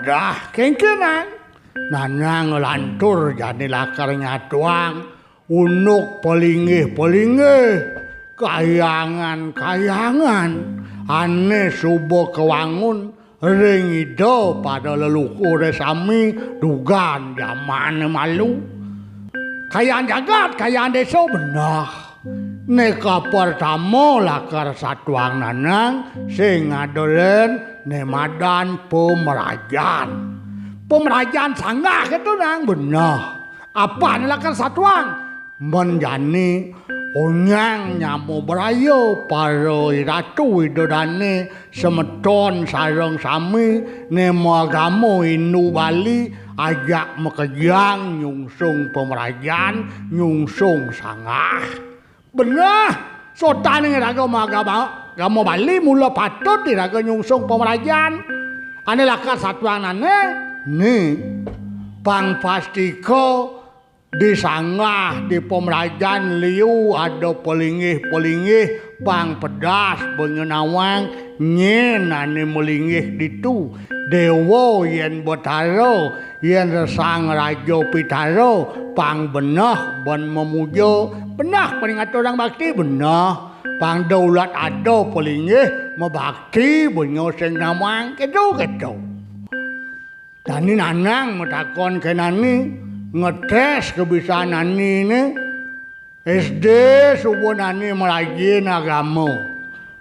padah kengkenan nanang lantur jani lakar nyaduang unuk pelingih kayangan ane subuh kewangun ring ido pada leluhur sami dugan zaman malu kayaan jagat kayaan desa benar neka pertama lakar satuang nanang sing ngadolen nemadan pemerajaan sanggah itu nang benar apa lakar satuang menjani onyang nyamu berayo paro ratu idodane semeton sarong sami nemo agamo inu Bali ajak mekejang nyungsung pemerajaan nyungsung sangah benar sotan yang agama Bali mula patut diraga nyungsung pemerajaan ane lakar satuan ane nih pang pastiko di sangah di pemerajaan liu ada pelingih pang pedas bengenawang nyen ane melingih ditu dewa yen botaro yen resang rajo pitaro pang benah ban memujo benah peringat orang bakti benah pang daulat ada pelingih mebakti benyo sing nawang kedo dan ini nanang metakon kenani ngetes kebiasaan ini SD subuh nani melajin agama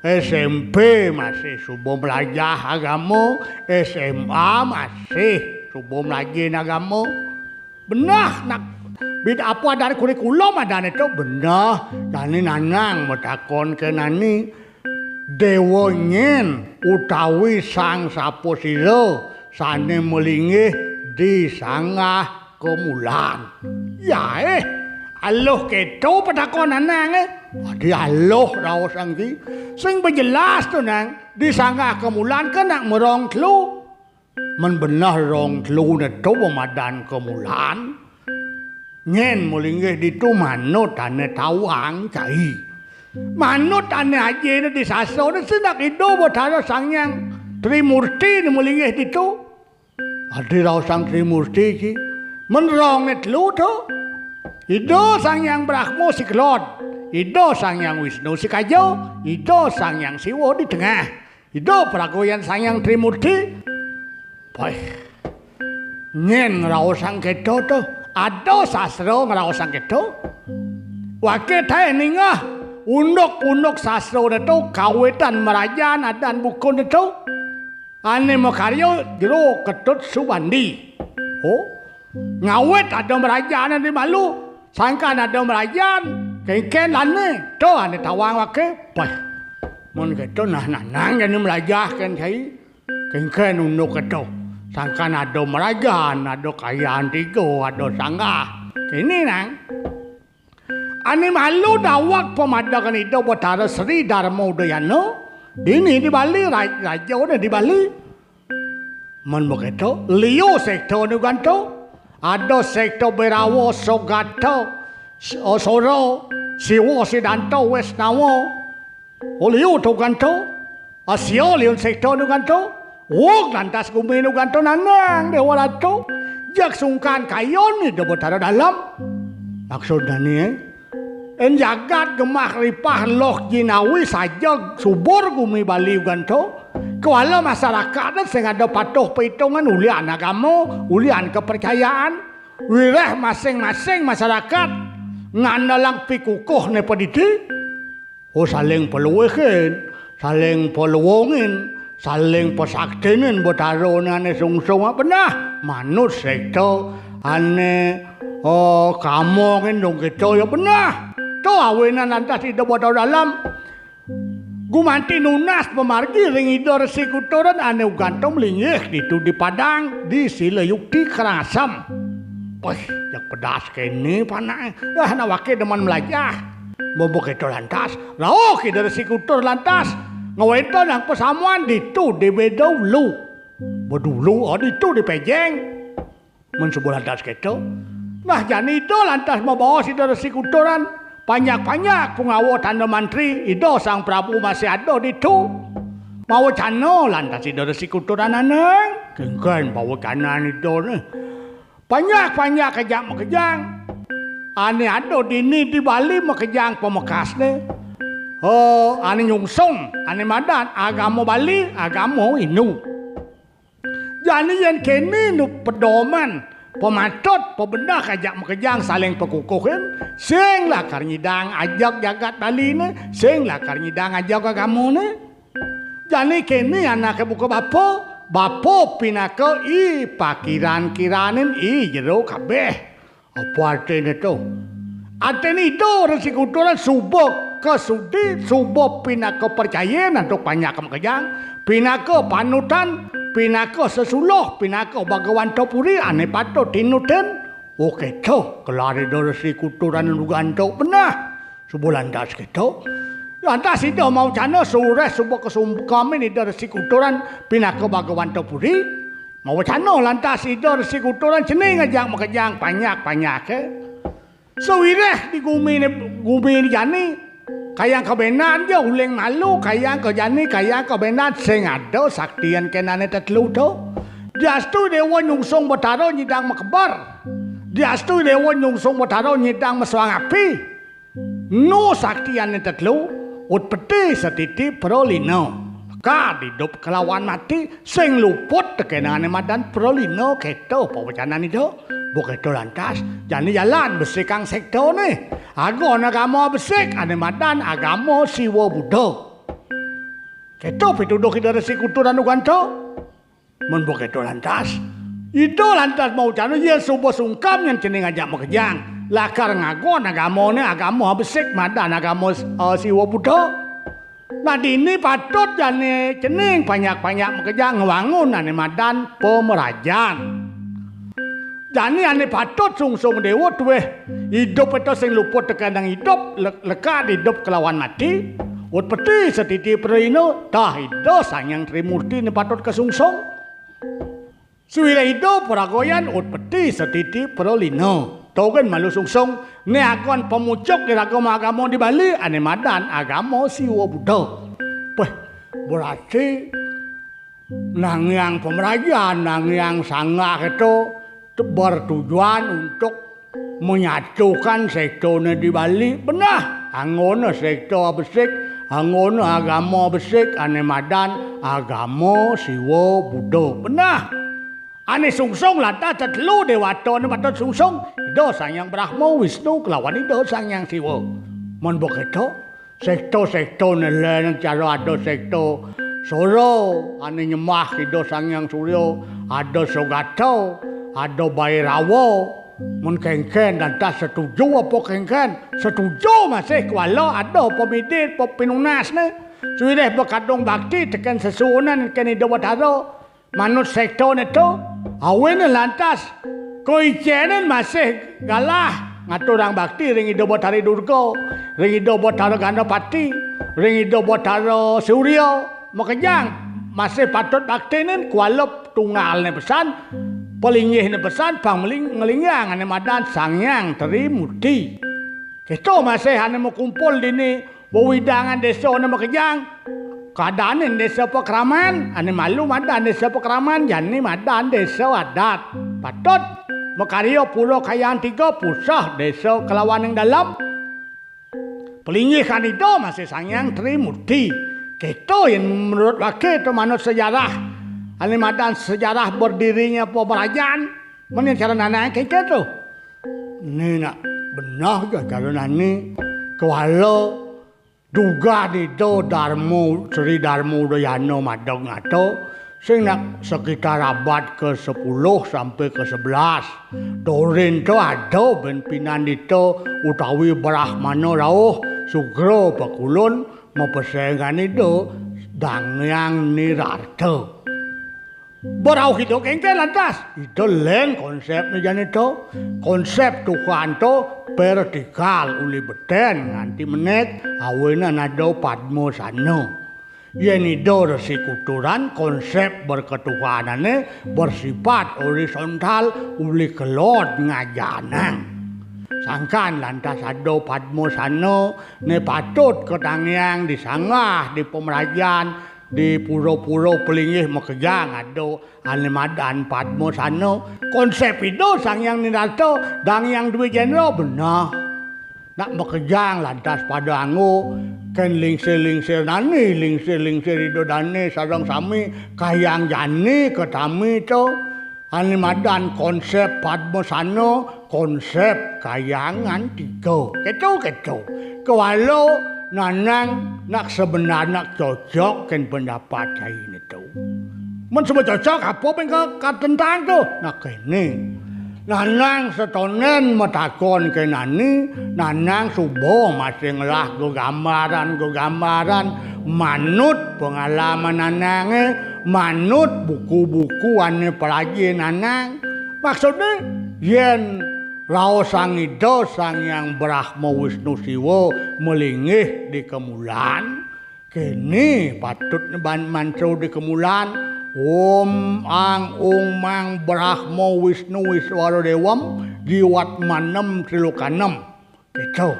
SMP masih subuh belajar agama SMA masih subuh melajin agama benar nak beda apa dari kurikulum ada itu benar dan ini nanang metakon ke nani dewonyen utawi sang saposiro sane melingih di sangah kemulan ya aloh keto patakonan nang di aloh raos angki sing berjelas tu nang di sangah kemulan kena merong telu men benah rong telu ne to pemadan kemulan nyen mulingih ditu manut ane tawang cai manut ane aje ne disaso ne sinak ido bodhara sangyang Trimurti ne mulingih ditu adi raos sang Trimurti ki menrong net lu tu ido sang yang Brahmo si Kelon ido sang yang Wisnu si Kajo ido sang yang Siwo di tengah ido pragoyan sang yang Trimurti boy nyen ngraosang keto tu ado sastra ngraosang keto wake tae ningah undok sastra tu kawetan merajaan adan bukun tu ane makaryo jero ketut subandi oh ngawet ada merajaan di malu sangkan ada merajaan kengken lane to ane tawang wake bah mon keto nah nang ane merajah kan kai kengken unuk keto sangkan ada merajaan ada kayaan tiga ada sanggah kini nang ane malu dawak pemadakan itu Batara Sri Dharma Udayana dini di Bali raja udah di Bali mon begitu liu sektor ni ganto ada sektor Berawo, Sogato, Soro, Siwo, Sidanto, Wesnawo, Oliu tu ganto, Asio liun sektor tu ganto, Wok lantas gumi tu ganto nanang dewa lato, jak sungkan kayon ni dewa tara dalam, maksudnya ni en jagat gemah ripah loh jinawi saja subur gumi Bali ganto. Kuala masyarakat sing ada patuh perhitungan ulian agama, ulian kepercayaan, wireh masing-masing masyarakat ngandalang pikukuh ne pedidi, saling peluwehin, saling peluwongin, saling pesaktinin botarona ne sungsung benar manut sekto ane kamongin dong gitu ya benar to awenan lantas ida botar dalam gumanti nunas pemargi ring idor sikutoran ane ugantong lingih itu di Padang di Silayuk di Kerasam. Wah, yang pedas kene panah. Na wake deman melajah. Bobok itu lantas, rauh idor sikutor lantas. Ngaweto nang pesamuan ditu di bedulu. Bedulu itu di Pejeng. Men sebulan lantas keto. Nah, jani itu lantas membawa idor sikutoran. Banyak-banyak pengawo tanda mantri itu sang Prabu masih ada di tu Mau cano lantas ida resi kuturan anang. Kengken bawa kanan itu ne. Banyak kejang. Ane ada dini di Bali makejang pemekas ne. Oh, ane nyungsung, ane madan agama Bali, agama Inu. Jadi yang kini nu pedoman, pematot, pebenda kajak makejang saling pekukuhin. Sing lah karnyidang ajak jagat Bali ne, sing lah karnyidang ajak agama ne. Jadi kini anak buka bapo pinaka I pakiran-kiranin I jero kabeh. Apa artinya tu? Artinya itu resi kuturan subok kesudi, subok pinaka percaya untuk banyak kejang, pinaka panutan, pinaka sesuluh, pinaka bagawan topuri ane patut tinutan. Oke tu, kelari do resi kuturan nugan tu benar. Sebulan das gitu. Lantas itu mau cana sore subok kesumkam ini dari resi kuturan pinaka bagawan topuri. Mau cana lantas itu resi kuturan cening ajak makejang banyak ke. Sewireh di gumi ni jani kayang kebenan dia uling malu kayang ke jani kayang kebenan sing ada saktian kenane tetelu tu. Diastu dewa nyungsung betaro nyidang makebar. Diastu dewa nyungsung betaro nyidang meswang api. No saktian tetelu ut peti setiti prolino. Ka hidup kelawan mati sing luput tekenane madan prolino keto pawacanan itu. Begitu lantas, jadi jalan besi kang sekto ni. Agama besik, ane madan agama siwa Buddha. Keto pituduk kita resi kuturan ugan to. Men begitu lantas, itu lantas mau cano ye subuh sungkam yang cening ajak makejang. Lakar ngagon agama besik madan agama siwa Buddha. Nah ini patut jane cening banyak makejang ngewangun ane madan pemerajan. Jani ane patut sungsung dewa tuwe hidup itu sing luput tekan hidup lekat hidup kelawan mati ut peti setiti perino dah hidup sanyang Trimurti ni patut kesungsung suwira hidup peragoyan ut peti setiti perolino togen malu sungsung ne akon pemucuk di agama di Bali ane madan agama siwa Buddha. Weh berarti nangyang pemerajan nangyang sanggah itu bertujuan untuk menyatukan sektone di Bali. Benar, angono sektor besik, angono agama besik, ane madan agama siwa Buddha. Benar, ane sungsung lata tetelu dewato ane patut sungsung. Ida sanyang Brahma Wisnu kelawan ida sanyang Siwa. Mon begitu, sektor nelayan cara ada sektor Soro, ane nyembah ida sanyang Suryo, ada Sogato. Ada Bairawo, mun kengken dan tak setuju apa kengken, setuju masih kuala ada pemidit, penunas ne, sudah berkadung bakti tekan sesuunan kini dewataro, manut sektor itu, awen lantas, koi channel masih galah, ngaturang bakti ringi dewatari Durga, ringi dewataro Gandapati, ringi dewataro Suryo, makejang masih patut bakti ne kuala tunggal ne pesan. Pelingih ni pesan pang ngelingang ane madan sangyang Trimurti. Kita masih ane mau kumpul di ni wewidangan desa ane makejang. Keadaan desa pekraman ane malu madan desa pekraman jani madan desa adat. Patut makario pulau kayang 3 pusah desa kelawan yang dalam. Pelingih kan itu masih sangyang Trimurti. Kita yang menurut wakil itu manut sejarah. Ane madan sejarah berdirinya pemerajan, mana cara nana kayak tu? Ni nak benar ke cara nani? Kalau duga di do Darmo Sri Darmo Udayana Madang atau sing nak sekitar abad ke-10 sampai ke-11. Dorin tu ada ben pinan itu utawi Brahmana rauh Sugro Pakulun mempersaingan itu dangyang Nirarta. Berau itu kengkel lantas itu lain konsepnya jan itu konsep Tuhan itu vertikal uli beten nganti menek awena nado padmo sano yen itu resi kuturan konsep berketuhanane bersifat horizontal uli kelot ngajanang sangkan lantas ado padmo sano ne patut ketangyang disanggah di pemerajan di pura-pura pelingih makejang ado ane madan padmo sano konsep itu sang yang nirato dang yang duwe jenero benar nak makejang lantas pada ango kan lingsir lingsir itu dane sarang sami kayang jani ketami to ane madan konsep padmo sano konsep kayangan tiga keto kewalau nanang nak sebenar nak cocok kan pendapat saya ini tu. Men sebab cocok apa pun ke tentang tu nak kene. Nanang setonen matakon ke nani, nanang subuh masih ngelah gambaran manut pengalaman nanang manut buku-buku ane pelajari nanang. Maksudnya yen Rao sang Ida sang yang Brahma Wisnu Siwa melingih di kemulan kini patut mantra di kemulan Om Ang Ong Mang Brahma Wisnu Wiswara Dewam Jiwat Manem Trilokanem gitu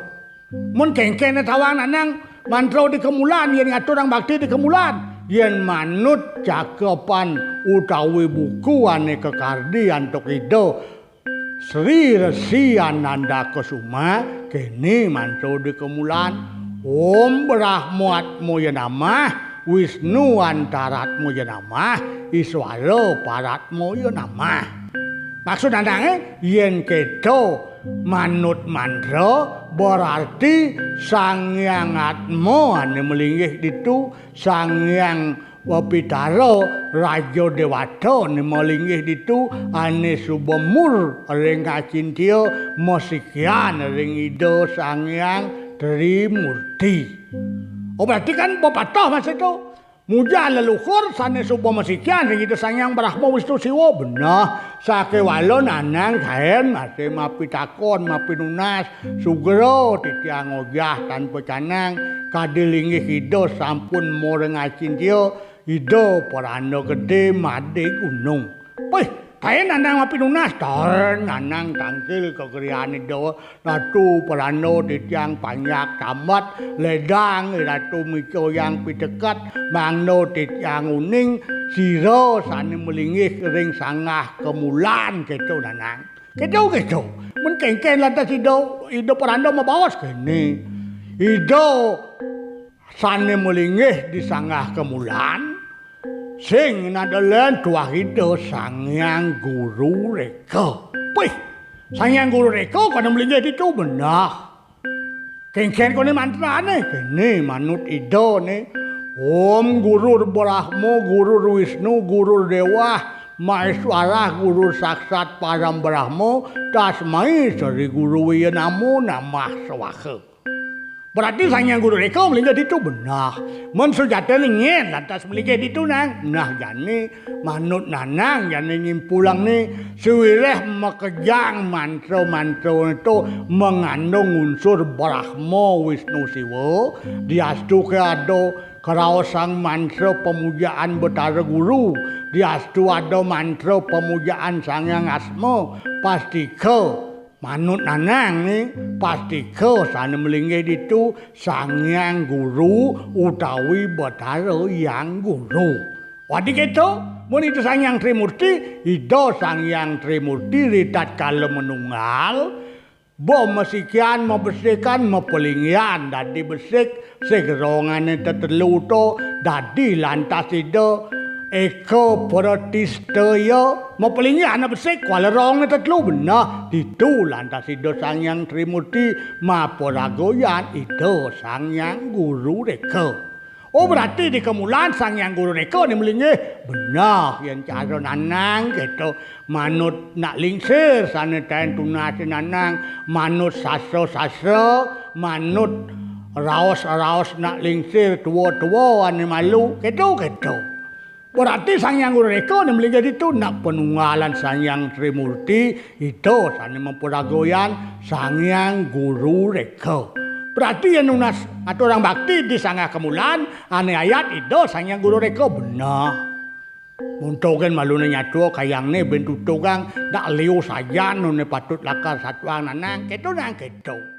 mun kengkene tawang nanang mantra di kemulan yen ngatur ang bakti di kemulan yen manut cakepan utawi buku ane kekardi antuk Ida Sri Resi Ananda Kusuma kini mantra di kemulan Om Brahma Atmoya Namah Wisnu Antaratmoya Namah Iswara Paratmoya Namah maksud nandange yen keto manut mantra berarti Sang Hyang Atma ane melinggih ditu Sang Hyang Wapitara Raja Dewata ni melinggih ditu ane subemur ring kacintya masikian ring Ida Sang Hyang Trimurti. Oh berarti kan pepatah mas itu muja leluhur sane subuh masikian ring Ida Sang Hyang Brahma Wisnu Siwa benar sake walon nanang kaen masih mapitakon mapinunas sugro titiang ogah tanpa canang kadilinggih Ida sampun moreng acintya Ida Paranda gede made gunung. Wih, kae nanang mapinunas tar nanang tangkil kekerian Ida Ratu Paranda titiang panyak tamat ledang Ratu Miko yang pitekat mangno titiang uning sira sane melinggih ring sangah kemulan keto nanang. Keto mun kengken lantas Ida Paranda mabawas kene. Ida sane melinggih di sangah kemulan sing nadelen tuah Ida Sang Hyang Guru Reka. Wih, Sang Hyang Guru Reka kana melinggih ditu benar. Kengken kene mantrane kene manut Ida ne Om Guru Brahma Guru Wisnu Guru Dewa Maheswara Guru Saksat Param Brahma Tasmai Sri Guru Wiya Namo Namah Swaha. Berarti Sang Hyang Guru Reka melinggih ditu benar. Men sejatane ngen lantas melinggih ditu nang. Nah jane manut nanang jane nyimpulang ni suwireh makejang mantra-mantra itu mengandung unsur Brahma Wisnu Siwa. Diastu ke ada keraosang mantra pemujaan Betara Guru. Diastu ada mantra pemujaan Sang Hyang Asma. Pastika manut nanang ni pastika sane melinggih ditu Sang Hyang Guru utawi Betara Yang Guru. Wadi keto mun itu Sang Hyang Trimurti Ida Sang Hyang Trimurti ritat kala menunggal bo masikian mebesikan mepelinggian dadi besik segerongane tetelu to dadi lantas Ida Eko Pratistaya mepelinggi anak besik kuala rong tetelu benar ditu lantas Ida Sang Hyang Trimurti maporagoyan Ida Sang Hyang Guru Reka. Oh berarti di kemulan Sang Hyang Guru Reka ni melinggih benar yang cara nanang gitu manut nak lingsir sana ten tunas nanang manut sasra manut raos nak lingsir tua ane malu gitu. Berarti Sang Hyang Guru Reka ni melinggih ditu nak penunggalan Sang Hyang Trimurti itu sane mempuragoyan Sang Hyang Guru Reka. Berarti yang nunas atau orang bakti di sangah kemulan ane ayat itu Sang Hyang Guru Reka benar. Muntoken malune nyatu kayang ne bentutukang dak liu saja nune patut lakar satuang nanang keto nang keto.